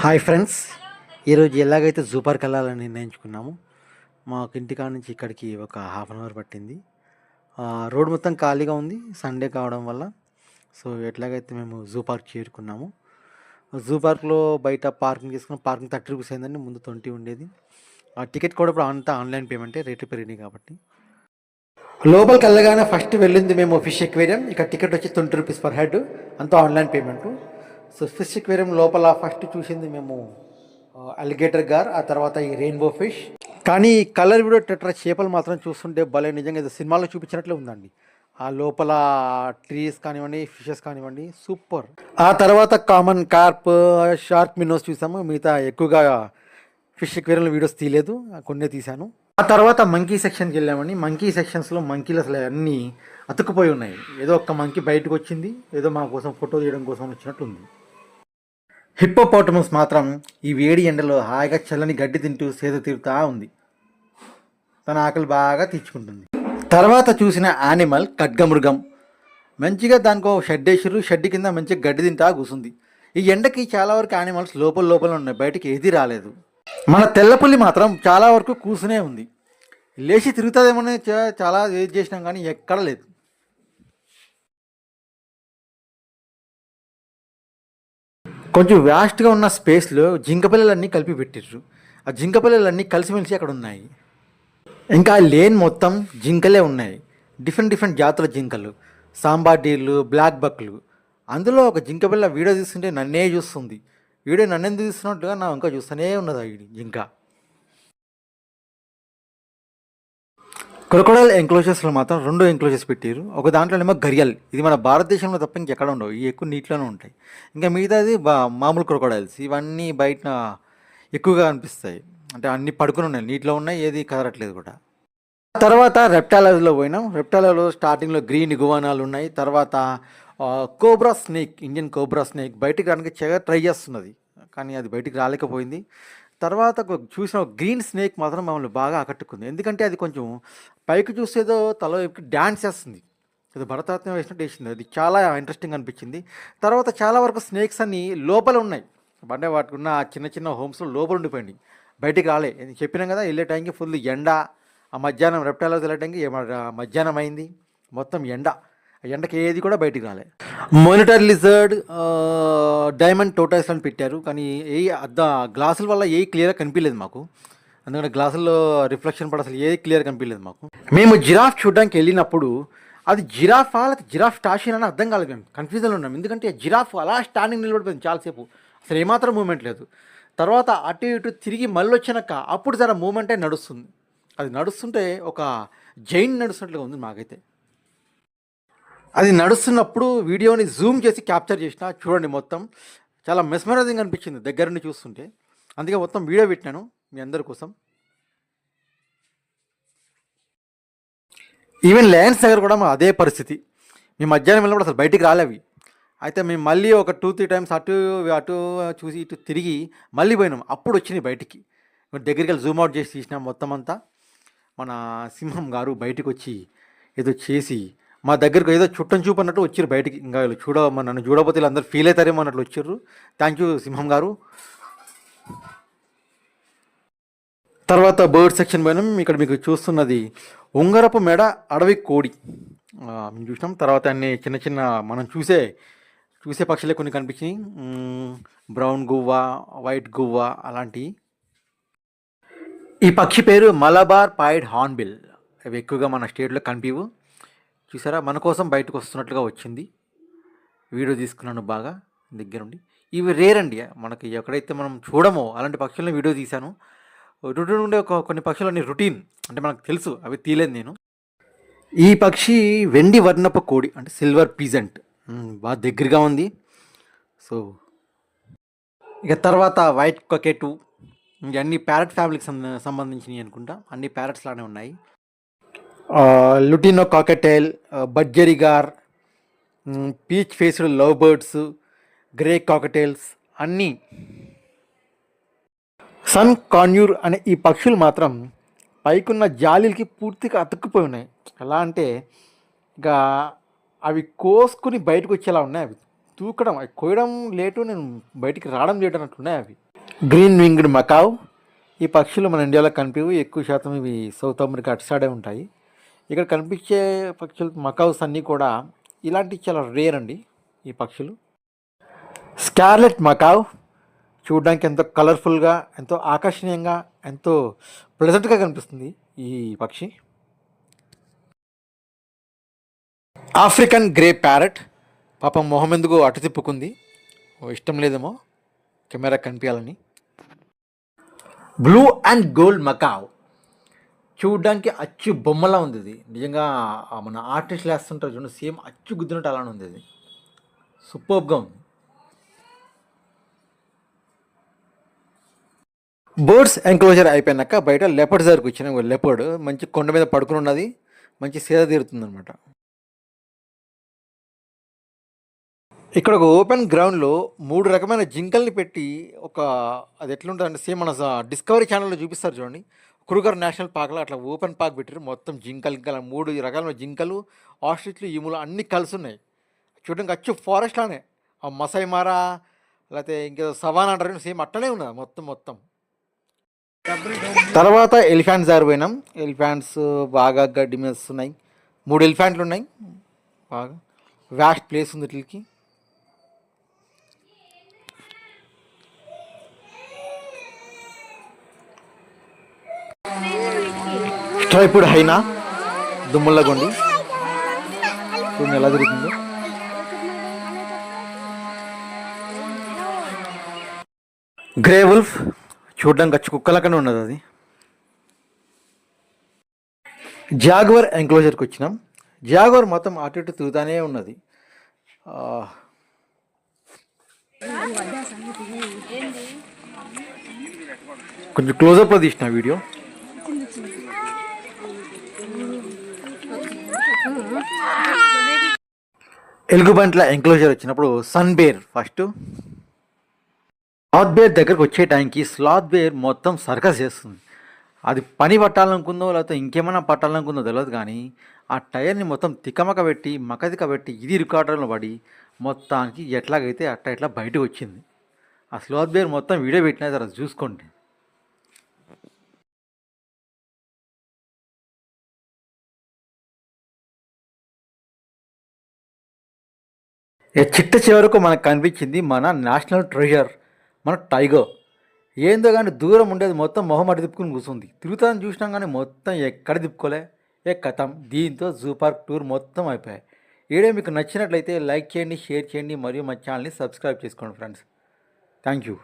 Hi friends, ఈరోజు ఎలాగైతే zoo park వెళ్ళాలని నిర్ణయించుకున్నాము. మాకు ఇంటికాడ నుంచి ఇక్కడికి ఒక హాఫ్ అన్ అవర్ పట్టింది. రోడ్ మొత్తం ఖాళీగా ఉంది సండే కావడం వల్ల. సో ఎట్లాగైతే మేము జూ పార్క్ చేరుకున్నాము. జూ పార్క్లో బయట పార్కింగ్ చేసుకున్న పార్కింగ్ 30 రూపీస్ అయిందండి, ముందు 20 ఉండేది. ఆ టికెట్ కూడా ఇప్పుడు అంతా ఆన్లైన్ పేమెంటే, రేట్లు పెరిగినాయి కాబట్టి. లోపలికి వెళ్ళగానే ఫస్ట్ వెళ్ళింది మేము ఫిష్ ఎక్వేరియం. ఇక్కడ టికెట్ వచ్చి 20 రూపీస్ పర్ హెడ్, అంతా online payment. So fish aquarium లోపల ఫస్ట్ చూసింది మేము అలిగేటర్ గార్, ఆ తర్వాత ఈ రెయిన్బో ఫిష్. కానీ కలర్ వీడియో టెట్రా చేపలు మాత్రం చూస్తుంటే భలే, నిజంగా ఏదో సినిమాలో చూపించినట్లే ఉందండి. ఆ లోపల ట్రీస్ కానివ్వండి, ఫిషెస్ కానివ్వండి, సూపర్. ఆ తర్వాత కామన్ కార్ప్, షార్క్ మినోస్ చూసాము. మిగతా ఎక్కువగా ఫిష్ ఎక్వేరియంలో వీడియోస్ తీయలేదు, కొన్నే తీశాను. ఆ తర్వాత మంకీ సెక్షన్కి వెళ్ళామండి. మంకీ సెక్షన్స్లో మంకీలు అసలు అన్నీ అతుక్కుపోయి ఉన్నాయి. ఏదో ఒక్క మంకీ బయటకు వచ్చింది, ఏదో మా కోసం ఫోటో తీయడం కోసం వచ్చినట్టు ఉంది. హిప్పోపోటమస్ మాత్రం ఈ వేడి ఎండలో హాయిగా చల్లని గడ్డి తింటూ సేద తీరుతా ఉంది. తన ఆకలి బాగా తీర్చుకుంటుంది. తర్వాత చూసిన యానిమల్ ఖడ్గమృగం. మంచిగా దానికో షెడ్ వేసారు, షెడ్ కింద మంచిగా గడ్డి తింటా కూసుంది. ఈ ఎండకి చాలా వరకు యానిమల్స్ లోపల ఉన్నాయి, బయటికి ఏది రాలేదు. మన తెల్లపుల్లి మాత్రం చాలా వరకు కూసునే ఉంది. లేచి తిరుగుతుందేమో చాలా వెయిట్ చేసినాం కానీ ఎక్కడ లేదు. కొంచెం వ్యాస్ట్గా ఉన్న స్పేస్లో జింక పిల్లలన్నీ కలిపి పెట్టిర్రు. ఆ జింక పిల్లలన్నీ కలిసిమెలిసి అక్కడ ఉన్నాయి. ఇంకా లేన్ మొత్తం జింకలే ఉన్నాయి. డిఫరెంట్ జాతుల జింకలు, సాంబార్డీలు, బ్లాక్ బక్లు. అందులో ఒక జింక పిల్ల వీడియో చూస్తుంటే నన్నే చూస్తుంది. వీడియో నన్నెందుకు చూస్తున్నట్టుగా నా ఇంకా చూస్తూనే ఉన్నది ఆ జింక. క్రొకొడైల్ ఎంక్లోజర్స్లో మాత్రం 2 ఎంక్లోజర్స్ పెట్టారు. ఒక దాంట్లోనేమో గరియల్, ఇది మన భారతదేశంలో తప్ప ఇంకెక్కడ ఉండవు, ఇవి ఎక్కువ నీటిలోనే ఉంటాయి. ఇంకా మిగతాది మామూలు క్రొకొడైల్స్, ఇవన్నీ బయట ఎక్కువగా అనిపిస్తాయి. అంటే అన్ని పడుకుని ఉన్నాయి, నీటిలో ఉన్నాయి, ఏది కదరట్లేదు కూడా. తర్వాత రెప్టాలజీలో పోయినాం. రెప్టాలలో స్టార్టింగ్లో గ్రీన్ ఇగువానాలు ఉన్నాయి. తర్వాత cobra snake, Indian cobra snake బయటికి రానికి ట్రై చేస్తున్నది, కానీ అది బయటికి రాలేకపోయింది. తర్వాత చూసిన గ్రీన్ స్నేక్ మాత్రం మమ్మల్ని బాగా ఆకట్టుకుంది. ఎందుకంటే అది కొంచెం పైకి చూసేదో తల వైపుకి డ్యాన్స్ చేస్తుంది, అది భరతనాట్యం వేసినట్టు వేసింది. అది చాలా ఇంట్రెస్టింగ్ అనిపించింది. తర్వాత చాలా వరకు స్నేక్స్ అన్నీ లోపల ఉన్నాయి, అంటే వాటికి ఉన్న చిన్న హోమ్స్లో లోపల ఉండిపోయింది, బయటికి రాలే. చెప్పినాం కదా, వెళ్ళే టైంకి ఫుల్ ఎండ. ఆ మధ్యాహ్నం రెప్టైల్స్ వెళ్ళే టైంకి మధ్యాహ్నం అయింది, మొత్తం ఎండ. ఎండకి ఏది కూడా బయటికి రాలే. మానిటర్ లిజర్డ్, డైమండ్ టోటైస్ అని పెట్టారు, కానీ ఏ గ్లాసుల వల్ల ఏ క్లియర్గా కనిపించలేదు మాకు. ఎందుకంటే గ్లాసుల్లో రిఫ్లెక్షన్ పడి అసలు ఏ క్లియర్ కనిపించలేదు మాకు. మేము జిరాఫ్ చూడడానికి వెళ్ళినప్పుడు అది జిరాఫా లేకపోతే జిరాఫ్ స్టాషన్ అని అర్థం కాలేదు, మేము కన్ఫ్యూజన్లో ఉన్నాం. ఎందుకంటే జిరాఫ్ అలా స్టాండింగ్ నిలబడిపోయింది చాలాసేపు, అసలు ఏమాత్రం మూమెంట్ లేదు. తర్వాత అటు ఇటు తిరిగి మళ్ళీ వచ్చినాక అప్పుడు జర మూమెంటే నడుస్తుంది. అది నడుస్తుంటే ఒక జైన్ నడుస్తున్నట్లుగా ఉంది మాకైతే. అది నడుస్తున్నప్పుడు వీడియోని జూమ్ చేసి క్యాప్చర్ చేసిన, చూడండి మొత్తం చాలా మెస్మరైజింగ్ అనిపించింది దగ్గర నుండి చూస్తుంటే. అందుకే మొత్తం వీడియో పెట్టినాను మీ అందరి కోసం. ఈవెన్ లయన్స్ దగ్గర కూడా అదే పరిస్థితి. మేము మధ్యాహ్నం వెళ్ళినప్పుడు అసలు బయటికి రాలేవి. అయితే మేము మళ్ళీ ఒక 2-3 టైమ్స్ అటు అటు చూసి ఇటు తిరిగి మళ్ళీ పోయినాం, అప్పుడు వచ్చినాయి బయటికి. దగ్గరికి వెళ్ళి జూమ్ అవుట్ చేసి తీసినాం మొత్తం అంతా. మన సింహం గారు బయటకు వచ్చి ఏదో చేసి మా దగ్గరకు ఏదో చుట్టం చూపు అన్నట్టు వచ్చారు బయటికి. ఇంకా వీళ్ళు నన్ను చూడకపోతే వీళ్ళు అందరూ ఫీల్ అవుతారేమో అన్నట్లు వచ్చారు. థ్యాంక్ యూ సింహం గారు. తర్వాత బర్డ్ సెక్షన్ పోయినాం. ఇక్కడ మీకు చూస్తున్నది ఉంగరపు మెడ అడవి కోడి మేము చూసినాం. తర్వాత అన్ని చిన్న మనం చూసే పక్షులే కొన్ని కనిపించినాయి. బ్రౌన్ గువ్వ, వైట్ గువ్వ అలాంటివి. ఈ పక్షి పేరు మలబార్ పాయిడ్ హార్న్బిల్. అవి ఎక్కువగా మన స్టేట్లో కనిపివు. చూసారా, మన కోసం బయటకు వస్తున్నట్లుగా వచ్చింది. వీడియో తీసుకున్నాను బాగా దగ్గరుండి. ఇవి రేర్ అండి, మనకి ఎక్కడైతే మనం చూడమో అలాంటి పక్షులను వీడియో తీశాను. రొటీన్ ఉండే కొన్ని పక్షులన్నీ రొటీన్ అంటే మనకు తెలుసు, అవి తీయలేదు నేను. ఈ పక్షి వెండి వర్ణపు కోడి, అంటే సిల్వర్ పీజెంట్, బాగా దగ్గరగా ఉంది. సో ఇక తర్వాత వైట్ కొకెటు, ఇవన్నీ ప్యారెట్ ఫ్యామిలీకి సంబంధించినవి అనుకుంటా. అన్ని ప్యారెట్స్ లానే ఉన్నాయి. Lutino cockatiel, budgerigar, peach faced love birds, grey cockatiels అన్నీ. సన్ కాన్యూర్ అనే ఈ పక్షులు మాత్రం పైకున్న జాలీలకి పూర్తిగా అతుక్కుపోయి ఉన్నాయి. ఎలా అంటే ఇక అవి కోసుకుని బయటకు వచ్చేలా ఉన్నాయి. అవి తూకడం, అవి కోయడం లేటు, నేను బయటికి రావడం లేటు అన్నట్లున్నాయి అవి. Green winged macaw. ఈ పక్షులు మన ఇండియాలో కనిపివి, ఎక్కువ శాతం ఇవి సౌత్ అమెరికా అటు సైడే ఉంటాయి. ఇక్కడ కనిపించే పక్షులు మకావ్స్ అన్నీ కూడా ఇలాంటివి చాలా రేర్ అండి ఈ పక్షులు. స్కార్లెట్ మకావ్ చూడడానికి ఎంతో కలర్ఫుల్గా, ఎంతో ఆకర్షణీయంగా, ఎంతో ప్లెజెంట్గా కనిపిస్తుంది ఈ పక్షి. African grey parrot. పాపం మొహం ఎందుకు అటు తిప్పుకుంది, ఇష్టం లేదేమో కెమెరా కనిపించాలని. Blue and gold macaw. చూడడానికి అచ్చు బొమ్మలా ఉంది ఇది. నిజంగా మన ఆర్టిస్టులు వేస్తుంటారు చూడండి, సేమ్ అచ్చు గుద్దినట్టు అలానే ఉంది ఇది. సూపర్గా ఉంది. బర్డ్స్ ఎంక్లోజర్ అయిపోయినాక బయట లెపర్డ్ దగ్గరకు వచ్చిన లెపర్డ్ మంచి కొండ మీద పడుకుని ఉన్నది, మంచి సేద తీరుతుంది అనమాట. ఇక్కడ ఒక ఓపెన్ గ్రౌండ్లో 3 రకమైన జింకల్ని పెట్టి అది ఎట్లుంటుందంటే సేమ్ మన డిస్కవరీ ఛానల్లో చూపిస్తారు చూడండి, క్రూగర్ నేషనల్ పార్క్లో అట్లా ఓపెన్ పార్క్ పెట్టారు. మొత్తం జింకలు ఇంకా 3 రకాల జింకలు, ఆస్ట్రిచ్లు, ఈములు అన్నీ కలిసి ఉన్నాయి. చూడడానికి అచ్చు ఫారెస్ట్లానే, ఆ మసై మారా లేకపోతే ఇంకేదో సవాన్ అంటారు సేమ్ అట్టనే ఉన్నది మొత్తం. తర్వాత ఎలిఫెంట్స్ దగ్గర పోయినాం. ఎలిఫెంట్స్ బాగా గడ్డి మేస్తున్నాయి. 3 ఎలిఫెంట్లు ఉన్నాయి. బాగా వ్యాస్ట్ ప్లేస్ ఉంది వీటికి. ట్రైపుడ్ హైనా దుమ్ముల్లగొండి చూడండి ఎలా తిరుగుతుందో. గ్రే వుల్ఫ్ చూడడానికి వచ్చి కుక్కలకనే ఉన్నది అది. జాగ్వర్ ఎంక్లోజర్కి వచ్చినాం. జాగ్వర్ మొత్తం అటు ఇటు తిరుగుతానే ఉన్నది. కొంచెం క్లోజప్లో తీసిన వీడియో. ఎలుగుబంట్ల ఎంక్లోజర్ వచ్చినప్పుడు sun bear first. Sloth bear దగ్గరకు వచ్చే టైంకి స్లాత్ బేర్ మొత్తం సర్కస్ చేస్తుంది. అది పని పట్టాలనుకుందో లేకపోతే ఇంకేమైనా పట్టాలనుకుందో తెలియదు, కానీ ఆ టైర్ని మొత్తం తికమక పెట్టి మకతిక పెట్టి ఇది రికార్డర్లో పడి మొత్తానికి ఎట్లాగైతే ఇట్లా బయటకు వచ్చింది. ఆ స్లాత్ బేర్ మొత్తం వీడియో పెట్టినా సరే చూసుకోండి. చిట్ట చివరకు మనకు కనిపించింది మన నేషనల్ ట్రెజర్, మన టైగర్. ఏందో కానీ దూరం ఉండేది మొత్తం మొహం అటు తిప్పుకుని కూర్చుంది. తిరుగుతాను చూసినాం కానీ మొత్తం ఎక్కడ తిప్పుకోలే, కథం. దీంతో జూ పార్క్ టూర్ మొత్తం అయిపోయాయి. వీడియో మీకు నచ్చినట్లయితే లైక్ చేయండి, షేర్ చేయండి, మరియు మా ఛానల్ని సబ్స్క్రైబ్ చేసుకోండి ఫ్రెండ్స్. Thank you.